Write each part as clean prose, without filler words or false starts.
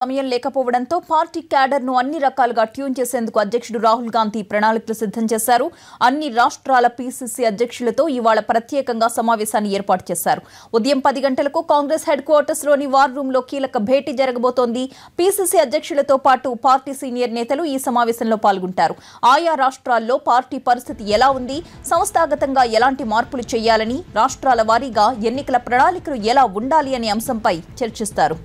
సమయం లేకపోవడంతో party cadre ను అన్ని రకాలుగా ట్యూన్ చేసేందుకు అధ్యక్షుడు రాహుల్ గాంధీ ప్రణాళికలు సిద్ధం చేశారు. అన్ని రాష్ట్రాల పీసీసీ అధ్యక్షులతో ఇవాళ ప్రత్యేకంగా సమావేశాన్ని ఏర్పాటు చేశారు. ఉదయం 10 గంటలకు కాంగ్రెస్ హెడ్ క్వార్టర్స్ లోని వార్ రూమ్ లో కీలక భేటీ జరగబోతోంది. పీసీసీ అధ్యక్షులతో పాటు పార్టీ సీనియర్ నేతలు ఈ సమావేశంలో పాల్గొంటారు. ఆయా రాష్ట్రాల్లో పార్టీ పరిస్థితి ఎలా ఉంది, సంస్థాగతంగా ఎలాంటి మార్పులు చేయాలని, రాష్ట్రాల వారీగా ఎన్నికల ప్రణాళికలు ఎలా ఉండాలి అనే అంశంపై చర్చిస్తారు.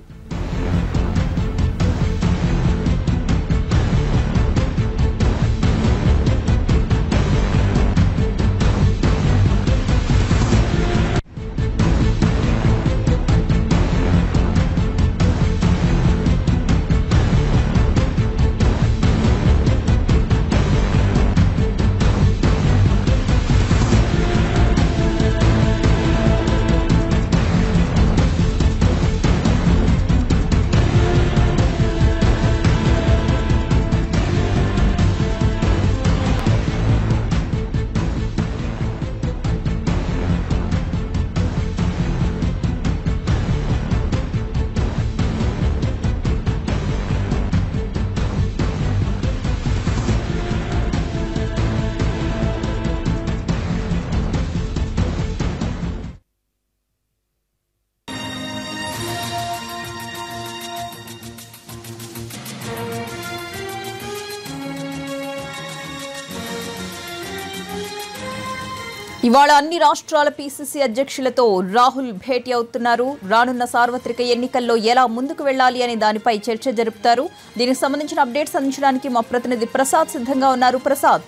ఇవాళ అన్ని రాష్ట్రాల పీసీసీ అధ్యక్షులతో రాహుల్ భేటీ అవుతున్నారు. రానున్న సార్వత్రిక ఎన్నికల్లో ఎలా ముందుకు వెళ్లాలి అనే దానిపై చర్చ జరుపుతారు. దీనికి సంబంధించిన అప్డేట్స్ అందించడానికి మా ప్రతినిధి ప్రసాద్ సిద్ధంగా ఉన్నారు. ప్రసాద్,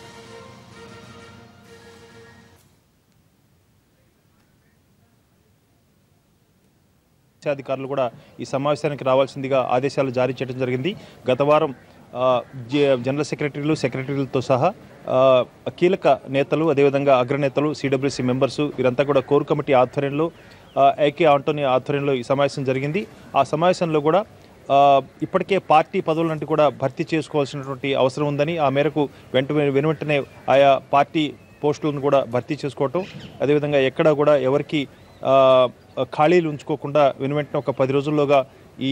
అధికారులు కూడా ఈ సమావేశానికి రావాల్సిందిగా ఆదేశాలు జారీ చేయడం జరిగింది. గత వారం జనరల్ సెక్రటరీలతో సహా కీలక నేతలు, అదేవిధంగా అగ్రనేతలు, సిడబ్ల్యూసీ మెంబర్సు వీరంతా కూడా కోర్ కమిటీ ఆధ్వర్యంలో, ఏకే ఆంటోనీ ఆధ్వర్యంలో ఈ సమావేశం జరిగింది. ఆ సమావేశంలో కూడా ఇప్పటికే పార్టీ పదవులంటూ కూడా భర్తీ చేసుకోవాల్సినటువంటి అవసరం ఉందని, ఆ మేరకు వెనువెంటనే ఆయా పార్టీ పోస్టులను కూడా భర్తీ చేసుకోవటం, అదేవిధంగా ఎక్కడా కూడా ఎవరికి ఖాళీలు ఉంచుకోకుండా వెనువెంటనే ఒక 10 రోజుల్లోగా ఈ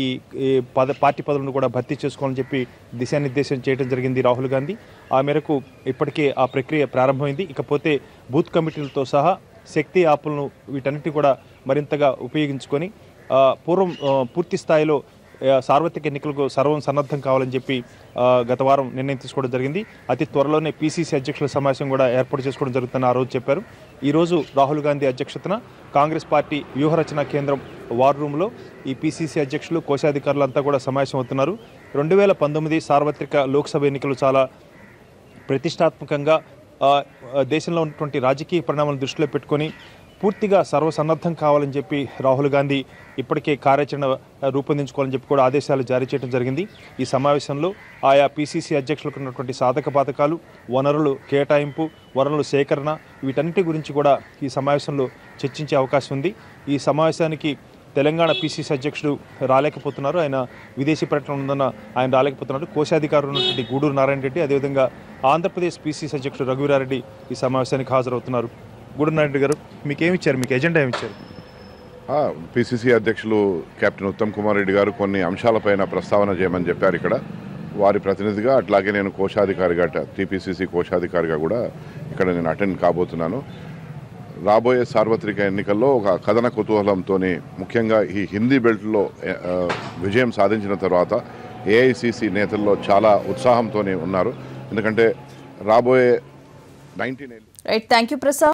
పార్టీ పదవులను కూడా భర్తీ చేసుకోవాలని చెప్పి దిశానిర్దేశం చేయడం జరిగింది రాహుల్ గాంధీ. ఆ మేరకు ఇప్పటికే ఆ ప్రక్రియ ప్రారంభమైంది. ఇకపోతే బూత్ కమిటీలతో సహా శక్తి యాప్లను వీటన్నిటి కూడా మరింతగా ఉపయోగించుకొని పూర్తి స్థాయిలో సార్వత్రిక ఎన్నికలకు సర్వం సన్నద్ధం కావాలని చెప్పి గత వారం నిర్ణయం తీసుకోవడం జరిగింది. అతి త్వరలోనే పీసీసీ అధ్యక్షుల సమావేశం కూడా ఏర్పాటు చేసుకోవడం జరుగుతుందని ఆ రోజు చెప్పారు. ఈరోజు రాహుల్ గాంధీ అధ్యక్షతన కాంగ్రెస్ పార్టీ వ్యూహరచన కేంద్రం వార్ రూమ్లో ఈ పీసీసీ అధ్యక్షులు, కోశాధికారులంతా కూడా సమావేశం అవుతున్నారు. 2019 సార్వత్రిక లోక్సభ ఎన్నికలు చాలా ప్రతిష్టాత్మకంగా దేశంలో ఉన్నటువంటి రాజకీయ పరిణామాలను దృష్టిలో పెట్టుకొని పూర్తిగా సర్వసన్నద్ధం కావాలని చెప్పి రాహుల్ గాంధీ ఇప్పటికే కార్యాచరణ రూపొందించుకోవాలని చెప్పి కూడా ఆదేశాలు జారీ చేయడం జరిగింది. ఈ సమావేశంలో ఆయా పీసీసీ అధ్యక్షులకు ఉన్నటువంటి సాధక బాధకాలు, వనరులు కేటాయింపు, వనరుల సేకరణ వీటన్నిటి గురించి కూడా ఈ సమావేశంలో చర్చించే అవకాశం ఉంది. ఈ సమావేశానికి తెలంగాణ పీసీసీ అధ్యక్షుడు రాలేకపోతున్నారు. ఆయన విదేశీ పర్యటన ఉందన్న ఆయన రాలేకపోతున్నారు. కోశాధికారులు ఉన్నటువంటి గూడూరు నారాయణ రెడ్డి, అదేవిధంగా ఆంధ్రప్రదేశ్ పీసీసీ అధ్యక్షుడు రఘువీరారెడ్డి ఈ సమావేశానికి హాజరవుతున్నారు. గూడూరు నారాయణ గారు, మీకేమిచ్చారు, మీకు ఎజెండా ఏమిచ్చారు? పీసీసీ అధ్యక్షులు కెప్టెన్ ఉత్తమ్ కుమార్ రెడ్డి గారు కొన్ని అంశాలపైన ప్రస్తావన చేయమని చెప్పారు ఇక్కడ. వారి ప్రతినిధిగా, అట్లాగే నేను కోశాధికారిగా, టీపీసీసీ కోశాధికారిగా కూడా ఇక్కడ నేను అటెండ్ కాబోతున్నాను. రాబోయే సార్వత్రిక ఎన్నికల్లో ఒక కథన కుతూహలంతో, ముఖ్యంగా ఈ హిందీ బెల్ట్లో విజయం సాధించిన తర్వాత ఏఐసీసీ నేతల్లో చాలా ఉత్సాహంతో ఉన్నారు. ఎందుకంటే రాబోయే 19 థ్యాంక్ యూ ప్రసాద్.